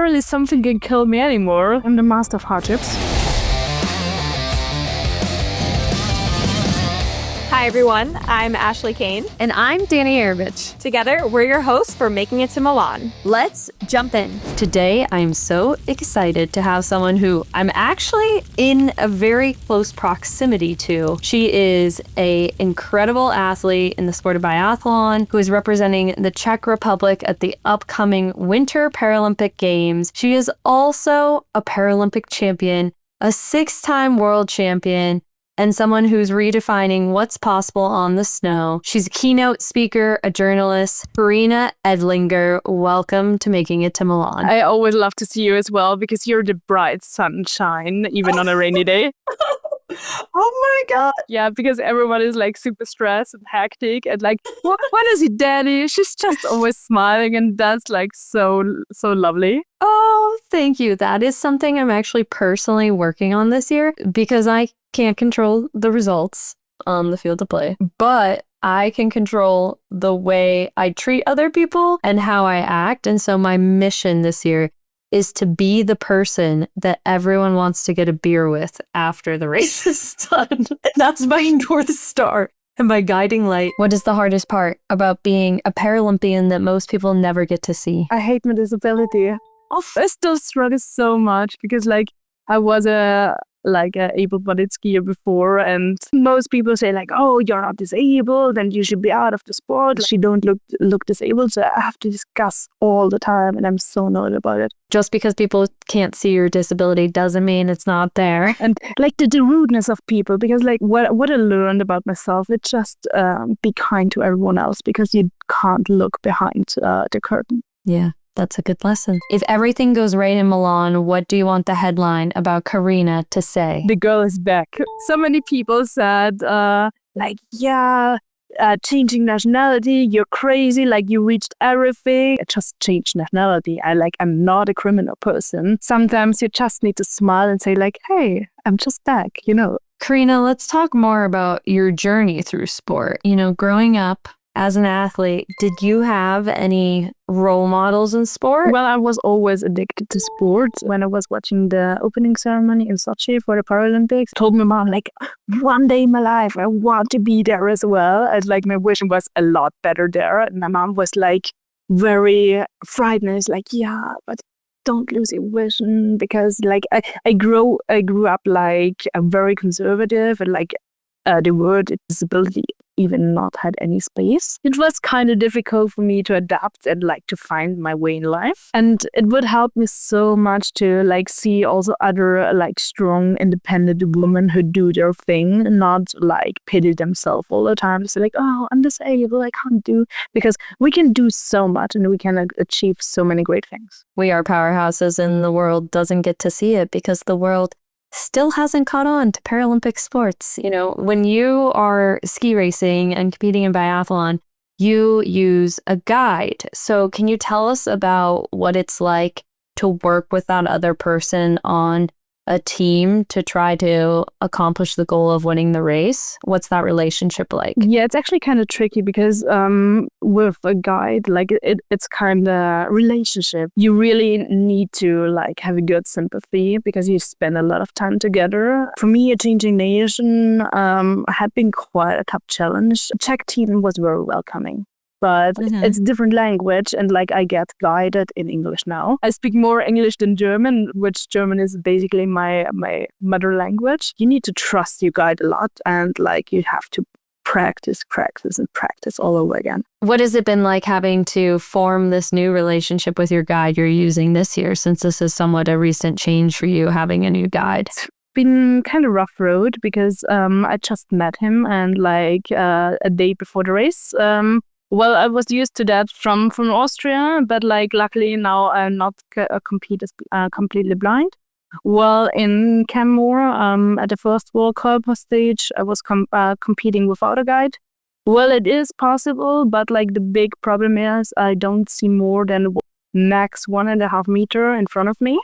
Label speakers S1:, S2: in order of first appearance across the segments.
S1: barely something can kill me anymore. I'm the master of hardships.
S2: Hi everyone, I'm Ashley Kane.
S3: And I'm Dani Aravich.
S2: Together, we're your hosts for Making It to Milan.
S3: Let's jump in.
S4: Today, I'm so excited to have someone who I'm actually in a very close proximity to. She is an incredible athlete in the sport of biathlon who is representing the Czech Republic at the upcoming Winter Paralympic Games. She is also a Paralympic champion, a 6-time world champion, and someone who's redefining what's possible on the snow. She's a keynote speaker, a journalist. Carina Edlinger, welcome to Making It to Milan.
S1: I always love to see you as well because you're the bright sunshine, even on a rainy day.
S4: Oh my God.
S1: Yeah, because everyone is like super stressed and hectic and like, when is it, Dani? She's just always smiling, and that's like so lovely.
S4: Oh, thank you. That is something I'm actually personally working on this year because I can't control the results on the field of play, but I can control the way I treat other people and how I act. And so my mission this year is to be the person that everyone wants to get a beer with after the race is done. And that's my North Star and my guiding light. What is the hardest part about being a Paralympian that most people never get to see?
S1: I hate my disability. I still struggle so much because like I was a able-bodied skier before, and most people say like, oh, you're not disabled and you should be out of the sport. Like, she don't look disabled, so I have to discuss all the time, and I'm so annoyed about it.
S4: Just because people can't see your disability doesn't mean it's not there.
S1: And like the rudeness of people, because like what I learned about myself, it's just be kind to everyone else because you can't look behind the curtain.
S4: Yeah. That's a good lesson. If everything goes right in Milan, what do you want the headline about Karina to say?
S1: The girl is back. So many people said, changing nationality, you're crazy, like you reached everything. I just changed nationality. I'm not a criminal person. Sometimes you just need to smile and say like, hey, I'm just back, you know.
S4: Karina, let's talk more about your journey through sport. You know, growing up as an athlete, did you have any role models in sport?
S1: Well, I was always addicted to sports. When I was watching the opening ceremony in Sochi for the Paralympics, I told my mom, like, one day in my life, I want to be there as well. And like my vision was a lot better there. And my mom was like very frightened. It's like, yeah, but don't lose your vision, because like I grew up like very conservative, and like the word disability even not had any space. It was kind of difficult for me to adapt and like to find my way in life. And it would help me so much to like see also other like strong, independent women who do their thing, not like pity themselves all the time. Say like, oh, I'm disabled, I can't do, because we can do so much and we can achieve so many great things.
S4: We are powerhouses and the world doesn't get to see it because the world still hasn't caught on to Paralympic sports. You know, when you are ski racing and competing in biathlon, you use a guide. So can you tell us about what it's like to work with that other person on a team to try to accomplish the goal of winning the race? What's that relationship like?
S1: Yeah, it's actually kind of tricky because with a guide, like it's kind of relationship. You really need to like have a good sympathy because you spend a lot of time together. For me, a changing nation had been quite a tough challenge. The Czech team was very welcoming, but it's a different language, and like I get guided in English now. I speak more English than German, which German is basically my mother language. You need to trust your guide a lot, and like you have to practice all over again.
S4: What has it been like having to form this new relationship with your guide you're using this year, since this is somewhat a recent change for you, having a new guide?
S1: Been kind of rough road because I just met him, and like a day before the race. Well, I was used to that from Austria, but like luckily now I'm not completely blind. Well, in Canmore, at the first World Cup stage, I was competing without a guide. Well, it is possible, but like the big problem is I don't see more than max 1.5 meters in front of me.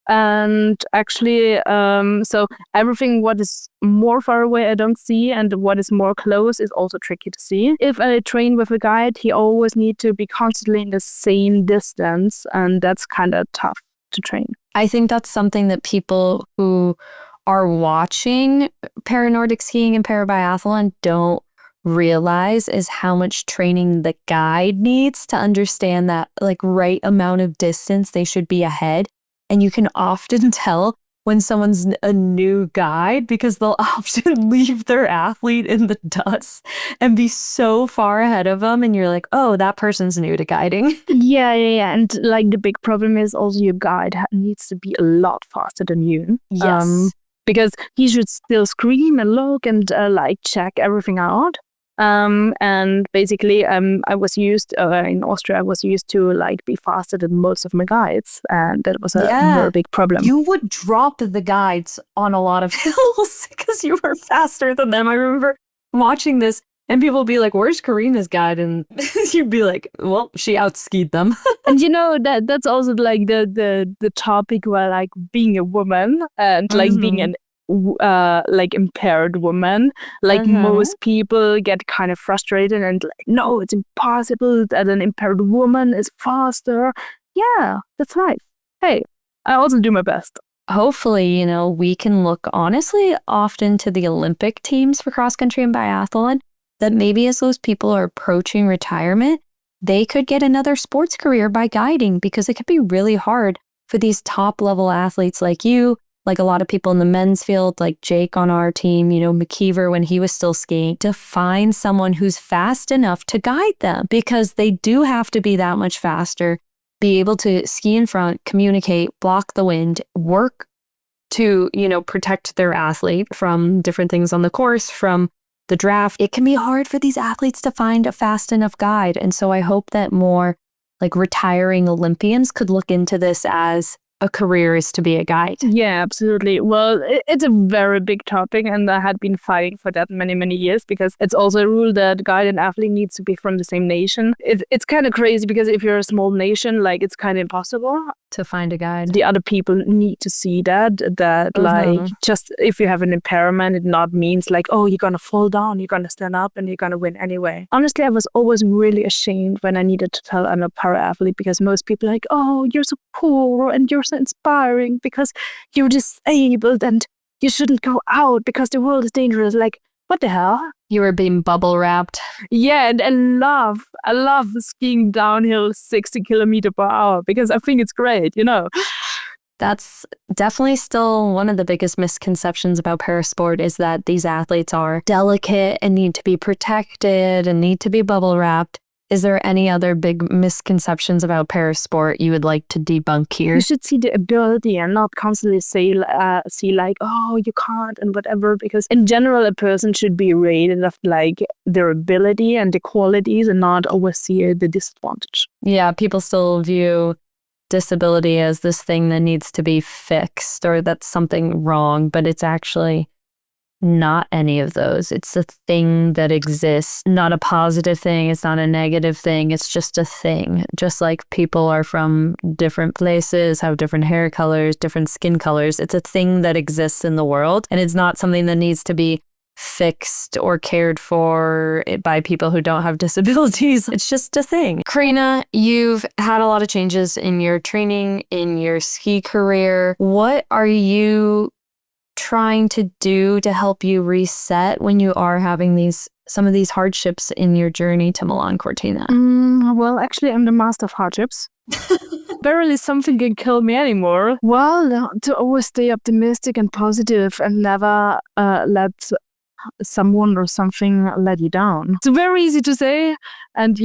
S1: And actually, so everything what is more far away I don't see, and what is more close is also tricky to see. If I train with a guide, he always need to be constantly in the same distance, and that's kind of tough to train.
S4: I think that's something that people who are watching Paranordic skiing and parabiathlon don't realize is how much training the guide needs to understand that like right amount of distance they should be ahead. And you can often tell when someone's a new guide because they'll often leave their athlete in the dust and be so far ahead of them. And you're like, oh, that person's new to guiding.
S1: Yeah. And like the big problem is also your guide needs to be a lot faster than you.
S4: Yes.
S1: Because he should still scream and look and like check everything out. And basically, I was used in Austria. I was used to like be faster than most of my guides, and that was a very big problem.
S4: You would drop the guides on a lot of hills because you were faster than them. I remember watching this, and people would be like, "Where's Karina's guide?" And you'd be like, "Well, she outskied them."
S1: And you know that's also like the topic where like being a woman and like being an like impaired woman, like most people get kind of frustrated and like, no, it's impossible that an impaired woman is faster. Yeah, that's right. Hey, I also do my best.
S4: Hopefully, you know, we can look honestly often to the Olympic teams for cross country and biathlon, that maybe as those people are approaching retirement, they could get another sports career by guiding, because it could be really hard for these top level athletes like you, like a lot of people in the men's field, like Jake on our team, you know, McKeever when he was still skiing, to find someone who's fast enough to guide them, because they do have to be that much faster, be able to ski in front, communicate, block the wind, work to, you know, protect their athlete from different things on the course, from the draft. It can be hard for these athletes to find a fast enough guide. And so I hope that more like retiring Olympians could look into this as a career is to be a guide.
S1: Yeah, absolutely. Well, it's a very big topic, and I had been fighting for that many years, because it's also a rule that guide and athlete needs to be from the same nation. It's kind of crazy, because if you're a small nation, like it's kind of impossible
S4: to find a guide.
S1: The other people need to see that like just if you have an impairment, it not means like, oh, you're gonna fall down, you're gonna stand up and you're gonna win anyway. Honestly, I was always really ashamed when I needed to tell I'm a para athlete, because most people are like, oh, you're so poor and you're so inspiring because you're disabled and you shouldn't go out because the world is dangerous. Like, what the hell?
S4: You were being bubble wrapped.
S1: Yeah, and I love skiing downhill 60 kilometers per hour because I think it's great, you know.
S4: That's definitely still one of the biggest misconceptions about parasport, is that these athletes are delicate and need to be protected and need to be bubble wrapped. Is there any other big misconceptions about parasport you would like to debunk here?
S1: You should see the ability and not constantly see like, oh, you can't and whatever, because in general, a person should be rated of like their ability and the qualities and not always see the disadvantage.
S4: Yeah, people still view disability as this thing that needs to be fixed or that's something wrong, but it's actually not any of those. It's a thing that exists, not a positive thing. It's not a negative thing. It's just a thing. Just like people are from different places, have different hair colors, different skin colors. It's a thing that exists in the world, and it's not something that needs to be fixed or cared for by people who don't have disabilities. It's just a thing. Karina, you've had a lot of changes in your training, in your ski career. What are you trying to do to help you reset when you are having some of these hardships in your journey to Milano Cortina?
S1: Well, actually, I'm the master of hardships. Barely something can kill me anymore. Well, to always stay optimistic and positive and never let someone or something let you down. It's very easy to say, and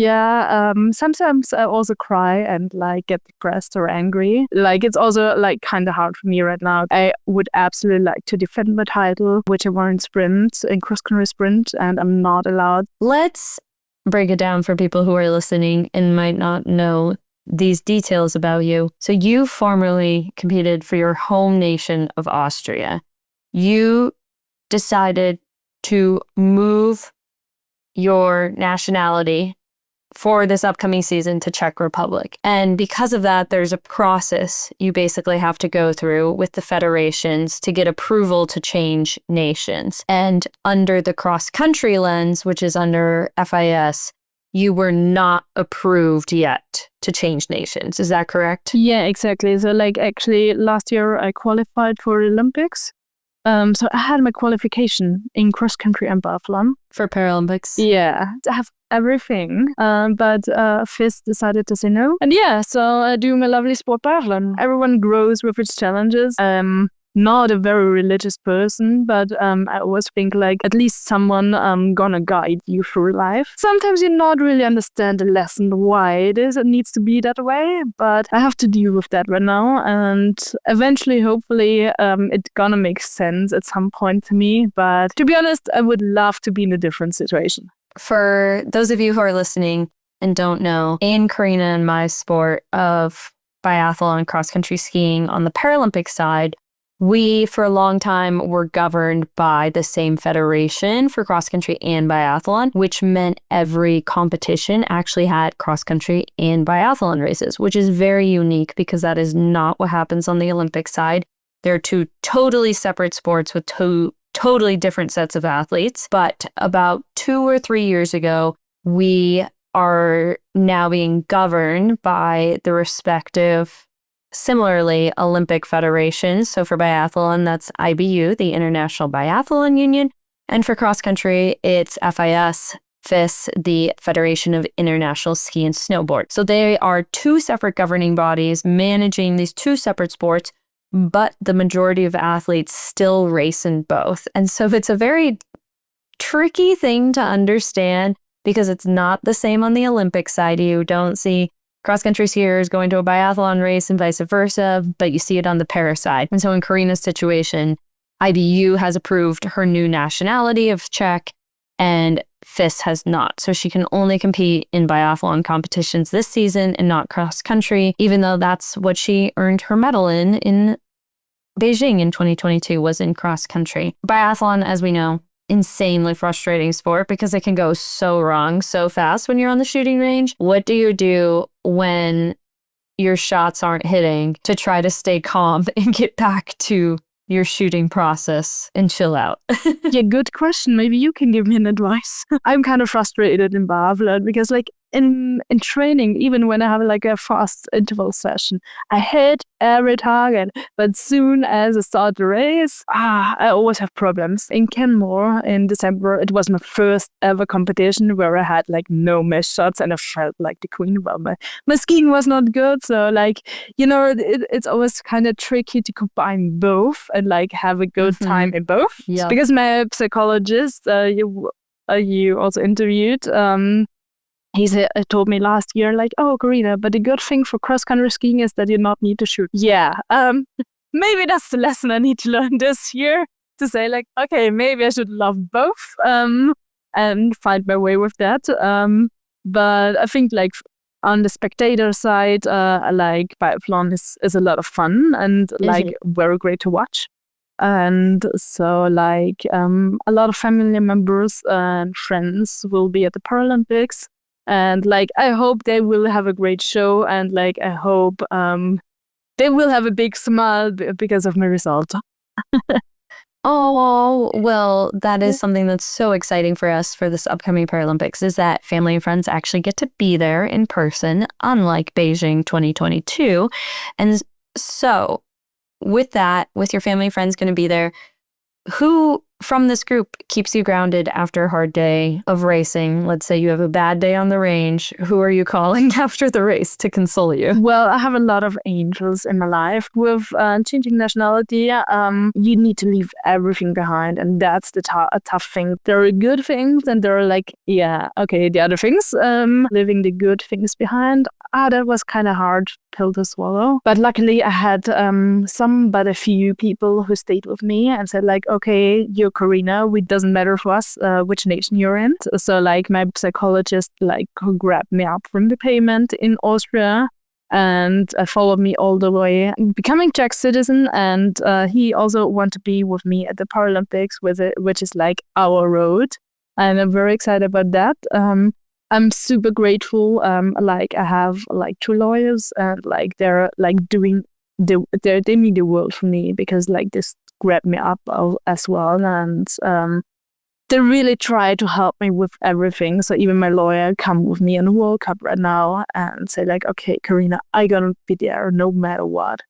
S1: sometimes I also cry and like get depressed or angry. Like, it's also like kind of hard for me right now. I would absolutely like to defend my title, which I won in cross-country sprint, and I'm not allowed.
S4: Let's break it down for people who are listening and might not know these details about you. So you formerly competed for your home nation of Austria. You decided to move your nationality for this upcoming season to Czech Republic. And because of that, there's a process you basically have to go through with the federations to get approval to change nations. And under the cross-country lens, which is under FIS, you were not approved yet to change nations. Is that correct?
S1: Yeah, exactly. So like actually last year I qualified for the Olympics. So I had my qualification in cross-country and biathlon.
S4: For Paralympics?
S1: Yeah, I have everything. But FIS decided to say no. And yeah, so doing a lovely sport biathlon. Everyone grows with its challenges. Not a very religious person, but I always think like at least someone gonna guide you through life. Sometimes you not really understand the lesson why it needs to be that way, but I have to deal with that right now, and eventually, hopefully, it gonna make sense at some point to me. But to be honest, I would love to be in a different situation.
S4: For those of you who are listening and don't know, in Karina and my sport of biathlon and cross-country skiing on the Paralympic side, we, for a long time, were governed by the same federation for cross-country and biathlon, which meant every competition actually had cross-country and biathlon races, which is very unique because that is not what happens on the Olympic side. They're two totally separate sports with two totally different sets of athletes. But about 2 or 3 years ago, we are now being governed by the respective similarly, Olympic federations. So for biathlon, that's IBU, the International Biathlon Union. And for cross-country, it's FIS, the Federation of International Ski and Snowboard. So they are two separate governing bodies managing these two separate sports, but the majority of athletes still race in both. And so it's a very tricky thing to understand because it's not the same on the Olympic side. You don't see cross-country skiers going to a biathlon race and vice versa, but you see it on the para side. And so in Karina's situation, IBU has approved her new nationality of Czech and FIS has not. So she can only compete in biathlon competitions this season and not cross-country, even though that's what she earned her medal in Beijing in 2022 was in cross-country. Biathlon, as we know, insanely frustrating sport because it can go so wrong so fast when you're on the shooting range. What do you do when your shots aren't hitting to try to stay calm and get back to your shooting process and chill out?
S1: Yeah, good question. Maybe you can give me an advice. I'm kind of frustrated in biathlon because like in training, even when I have like a fast interval session, I hit every target. But soon as I start the race, I always have problems. In Kenmore in December, it was my first ever competition where I had like no missed shots and I felt like the queen. Well, my skiing was not good. So like, you know, it's always kind of tricky to combine both and like have a good time in both.
S4: Yeah.
S1: Because my psychologist, you also interviewed, he told me last year, like, oh, Karina, but the good thing for cross-country skiing is that you not need to shoot. Yeah, maybe that's the lesson I need to learn this year, to say, like, okay, maybe I should love both and find my way with that. But I think, like, on the spectator side, like, biathlon is a lot of fun and, like, very great to watch. And so, like, a lot of family members and friends will be at the Paralympics. And like, I hope they will have a great show, and like, I hope they will have a big smile because of my result.
S4: Oh, well, that is something that's so exciting for us for this upcoming Paralympics, is that family and friends actually get to be there in person, unlike Beijing 2022. And so with that, with your family and friends going to be there, who from this group keeps you grounded after a hard day of racing? Let's say you have a bad day on the range. Who are you calling after the race to console you?
S1: Well, I have a lot of angels in my life. With changing nationality, you need to leave everything behind. And that's the tough thing. There are good things and there are like, yeah, okay, the other things. Leaving the good things behind. That was kind of hard pill to swallow. But luckily I had some but a few people who stayed with me and said like, okay, you're Karina, it doesn't matter for us which nation you're in. So like my psychologist like grabbed me up from the pavement in Austria and followed me all the way, becoming Czech citizen. And he also wanted to be with me at the Paralympics, which is like our road. And I'm very excited about that. I'm super grateful. Like I have like 2 lawyers, and like they're like they mean the world for me, because like this grabbed me up as well, and they really try to help me with everything. So even my lawyer come with me in the World Cup right now and say like, okay, Karina, I gonna be there no matter what.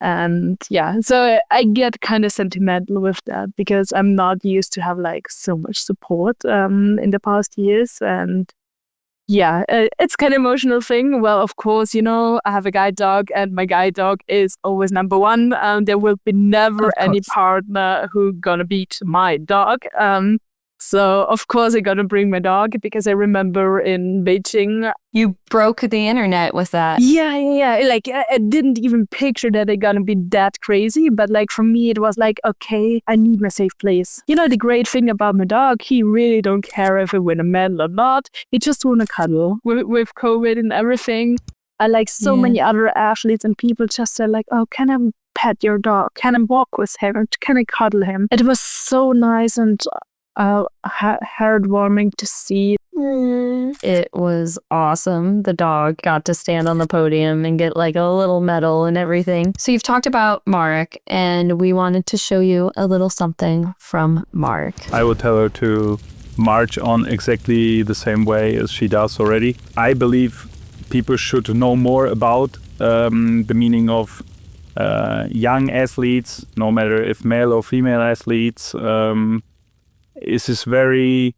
S1: And yeah, so I get kind of sentimental with that, because I'm not used to have like so much support in the past years. And yeah, it's kind of emotional thing. Well, of course, I have a guide dog, and my guide dog is always number one. There will be never any partner who gonna beat my dog. So of course I gotta bring my dog, because I remember in Beijing.
S4: You broke the internet with that.
S1: Yeah. Like I didn't even picture that they're gonna be that crazy, but like for me it was like, okay, I need my safe place. The great thing about my dog, he really don't care if I win a medal or not. He just wanna cuddle with COVID and everything. I like so many other athletes and people just said like, oh, can I pet your dog? Can I walk with him? Can I cuddle him? It was so nice and heartwarming to see.
S4: It was awesome. The dog got to stand on the podium and get like a little medal and everything. So you've talked about Mark, and we wanted to show you a little something from Mark.
S5: I would tell her to march on exactly the same way as she does already. I believe people should know more about the meaning of young athletes, no matter if male or female athletes. This is very...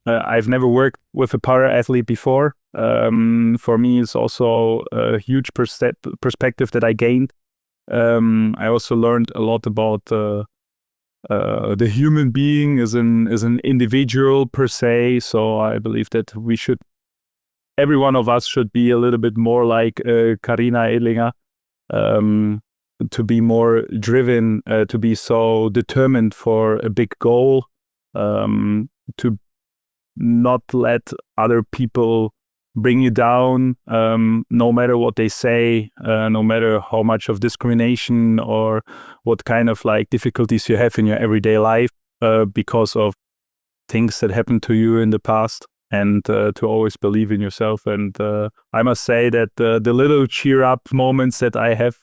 S5: I've never worked with a para-athlete before. For me, it's also a huge perspective that I gained. I also learned a lot about the human being as an individual per se. So I believe that every one of us should be a little bit more like Carina Edlinger, to be more driven, to be so determined for a big goal. To not let other people bring you down, no matter what they say, no matter how much of discrimination or what kind of like difficulties you have in your everyday life because of things that happened to you in the past, and to always believe in yourself. And I must say that the little cheer up moments that I have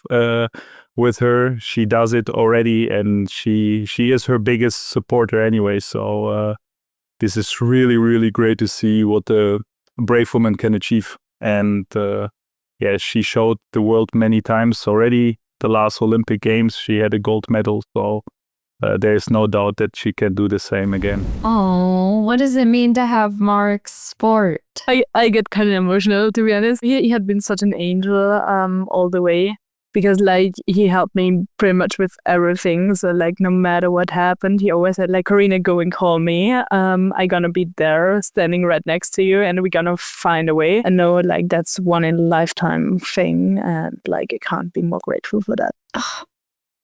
S5: with her, she does it already, and she is her biggest supporter anyway. So this is really, really great to see what a brave woman can achieve. And she showed the world many times already. The last Olympic Games, she had a gold medal. So there's no doubt that she can do the same again.
S4: Oh, what does it mean to have Mark's sport?
S1: I get kind of emotional, to be honest. He had been such an angel all the way, because like he helped me pretty much with everything. So like no matter what happened, he always said like, Karina, go and call me. I'm gonna be there standing right next to you, and we're gonna find a way. I know like that's one in a lifetime thing, and like I can't be more grateful for that.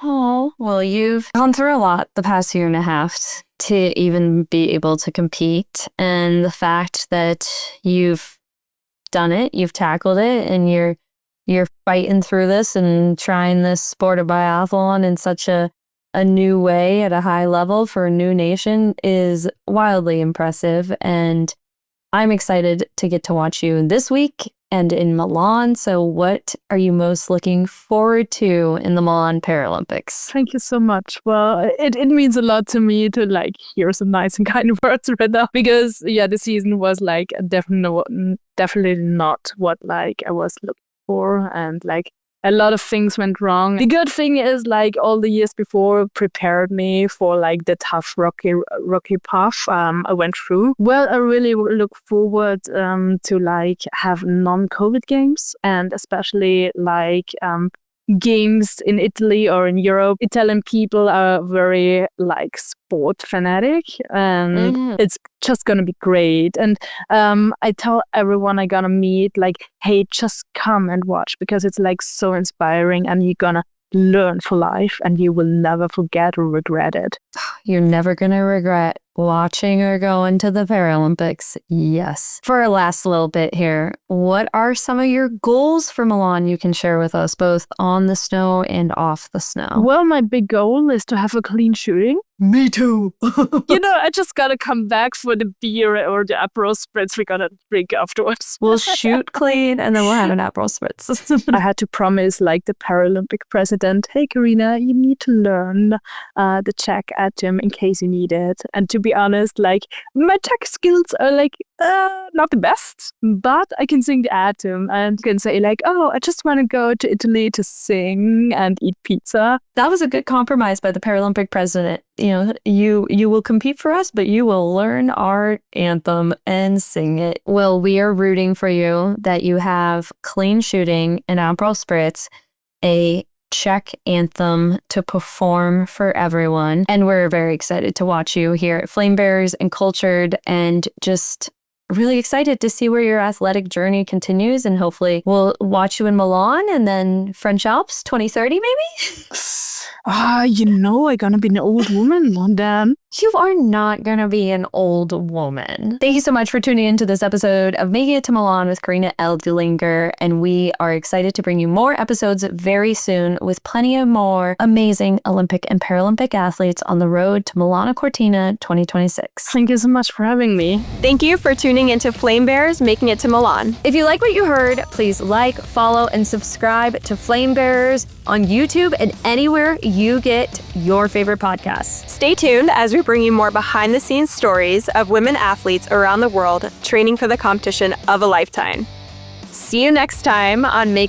S4: Oh, well, you've gone through a lot the past year and a half to even be able to compete. And the fact that you've done it, you've tackled it, and you're fighting through this and trying this sport of biathlon in such a new way at a high level for a new nation is wildly impressive. And I'm excited to get to watch you this week and in Milan. So what are you most looking forward to in the Milan Paralympics?
S1: Thank you so much. Well, it means a lot to me to like hear some nice and kind words right now, because the season was like definitely not what like I was looking for, and like a lot of things went wrong. The good thing is like all the years before prepared me for like the tough rocky path I went through. Well, I really look forward to like have non-COVID games, and especially like games in Italy or in Europe. Italian people are very like sport fanatic, and it's just gonna be great. And I tell everyone I gonna meet like, hey, just come and watch, because it's like so inspiring, and you're gonna learn for life, and you will never forget or regret it.
S4: You're never gonna regret watching her going to the Paralympics. Yes. For our last little bit here, what are some of your goals for Milan you can share with us, both on the snow and off the snow?
S1: Well, my big goal is to have a clean shooting.
S4: Me too.
S1: I just gotta come back for the beer or the Aperol spritz we're gonna drink afterwards.
S4: We'll shoot clean and then we'll have an Aperol spritz.
S1: I had to promise, like the Paralympic president, hey, Karina, you need to learn the Czech anthem in case you need it. And to be honest, like my Czech skills are like not the best, but I can sing the anthem and can say like, oh, I just want to go to Italy to sing and eat pizza.
S4: That was a good compromise by the Paralympic president. You will compete for us, but you will learn our anthem and sing it. Well, we are rooting for you that you have clean shooting, an Aperol spritz, a Czech anthem to perform for everyone. And we're very excited to watch you here at Flame Bearers and Cultured, and just really excited to see where your athletic journey continues. And hopefully we'll watch you in Milan and then French Alps 2030 maybe?
S1: I'm gonna be an old woman then.
S4: You are not going to be an old woman. Thank you so much for tuning into this episode of Making It to Milan with Carina Edlinger. And we are excited to bring you more episodes very soon with plenty of more amazing Olympic and Paralympic athletes on the road to Milano Cortina 2026.
S1: Thank you so much for having me.
S2: Thank you for tuning into Flame Bearers Making It to Milan.
S4: If you like what you heard, please like, follow, and subscribe to Flame Bearers on YouTube and anywhere you get your favorite podcasts.
S2: Stay tuned as we bring you more behind-the-scenes stories of women athletes around the world training for the competition of a lifetime. See you next time on Making